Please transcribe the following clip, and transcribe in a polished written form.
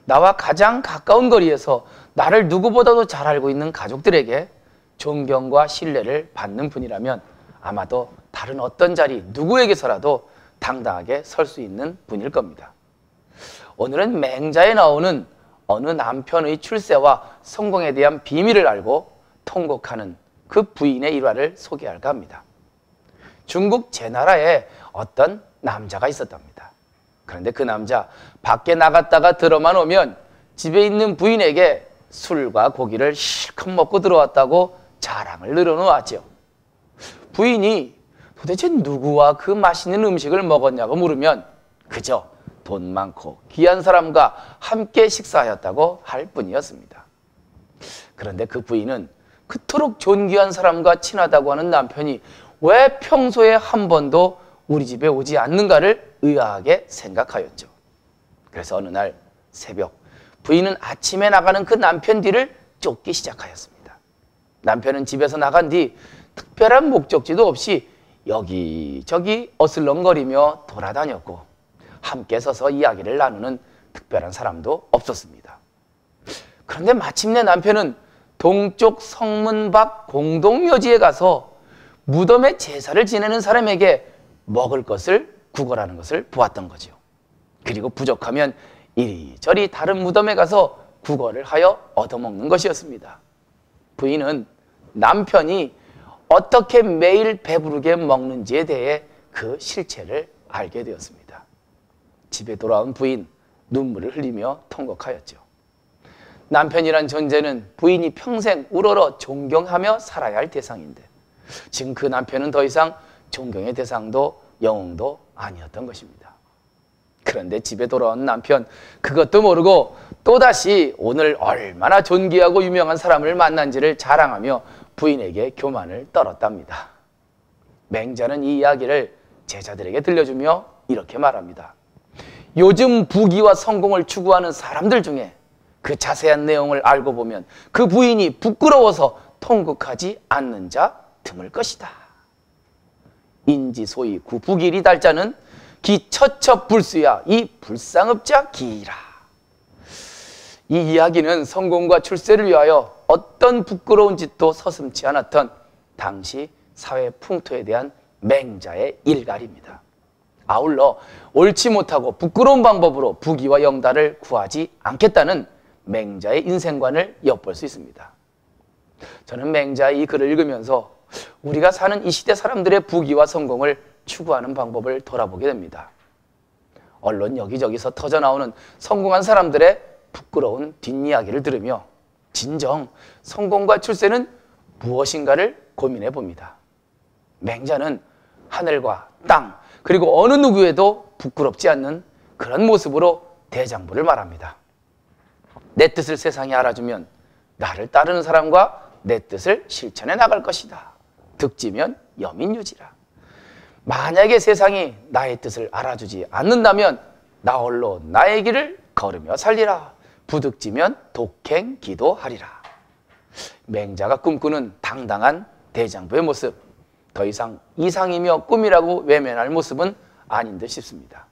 나와 가장 가까운 거리에서 나를 누구보다도 잘 알고 있는 가족들에게 존경과 신뢰를 받는 분이라면 아마도 다른 어떤 자리 누구에게서라도 당당하게 설 수 있는 분일 겁니다. 오늘은 맹자에 나오는 어느 남편의 출세와 성공에 대한 비밀을 알고 통곡하는 그 부인의 일화를 소개할까 합니다. 중국 제나라에 어떤 남자가 있었답니다. 그런데 그 남자 밖에 나갔다가 들어만 오면 집에 있는 부인에게 술과 고기를 실컷 먹고 들어왔다고 자랑을 늘어놓았죠. 부인이 도대체 누구와 그 맛있는 음식을 먹었냐고 물으면 그저 돈 많고 귀한 사람과 함께 식사하였다고 할 뿐이었습니다. 그런데 그 부인은 그토록 존귀한 사람과 친하다고 하는 남편이 왜 평소에 한 번도 우리 집에 오지 않는가를 의아하게 생각하였죠. 그래서 어느 날 새벽 부인은 아침에 나가는 그 남편 뒤를 쫓기 시작하였습니다. 남편은 집에서 나간 뒤 특별한 목적지도 없이 여기저기 어슬렁거리며 돌아다녔고 함께 서서 이야기를 나누는 특별한 사람도 없었습니다. 그런데 마침내 남편은 동쪽 성문 밖 공동묘지에 가서 무덤에 제사를 지내는 사람에게 먹을 것을 구걸하는 것을 보았던 거죠. 그리고 부족하면 이리저리 다른 무덤에 가서 구걸을 하여 얻어먹는 것이었습니다. 부인은 남편이 어떻게 매일 배부르게 먹는지에 대해 그 실체를 알게 되었습니다. 집에 돌아온 부인, 눈물을 흘리며 통곡하였죠. 남편이란 존재는 부인이 평생 우러러 존경하며 살아야 할 대상인데 지금 그 남편은 더 이상 존경의 대상도 영웅도 아니었던 것입니다. 그런데 집에 돌아온 남편, 그것도 모르고 또다시 오늘 얼마나 존귀하고 유명한 사람을 만난지를 자랑하며 부인에게 교만을 떨었답니다. 맹자는 이 이야기를 제자들에게 들려주며 이렇게 말합니다. 요즘 부귀와 성공을 추구하는 사람들 중에 그 자세한 내용을 알고 보면 그 부인이 부끄러워서 통곡하지 않는 자 드물 것이다. 인지소위 구부길이 달자는 기처첩불수야 이 불상업자 기이라. 이 이야기는 성공과 출세를 위하여 어떤 부끄러운 짓도 서슴지 않았던 당시 사회 풍토에 대한 맹자의 일갈입니다. 아울러 옳지 못하고 부끄러운 방법으로 부귀와 영달을 구하지 않겠다는 맹자의 인생관을 엿볼 수 있습니다. 저는 맹자의 이 글을 읽으면서 우리가 사는 이 시대 사람들의 부귀와 성공을 추구하는 방법을 돌아보게 됩니다. 언론 여기저기서 터져나오는 성공한 사람들의 부끄러운 뒷이야기를 들으며 진정 성공과 출세는 무엇인가를 고민해 봅니다. 맹자는 하늘과 땅 그리고 어느 누구에도 부끄럽지 않는 그런 모습으로 대장부를 말합니다. 내 뜻을 세상이 알아주면 나를 따르는 사람과 내 뜻을 실천해 나갈 것이다. 득지면 여민유지라. 만약에 세상이 나의 뜻을 알아주지 않는다면 나 홀로 나의 길을 걸으며 살리라. 부득지면 독행 기도하리라. 맹자가 꿈꾸는 당당한 대장부의 모습, 더 이상 이상이며 꿈이라고 외면할 모습은 아닌 듯 싶습니다.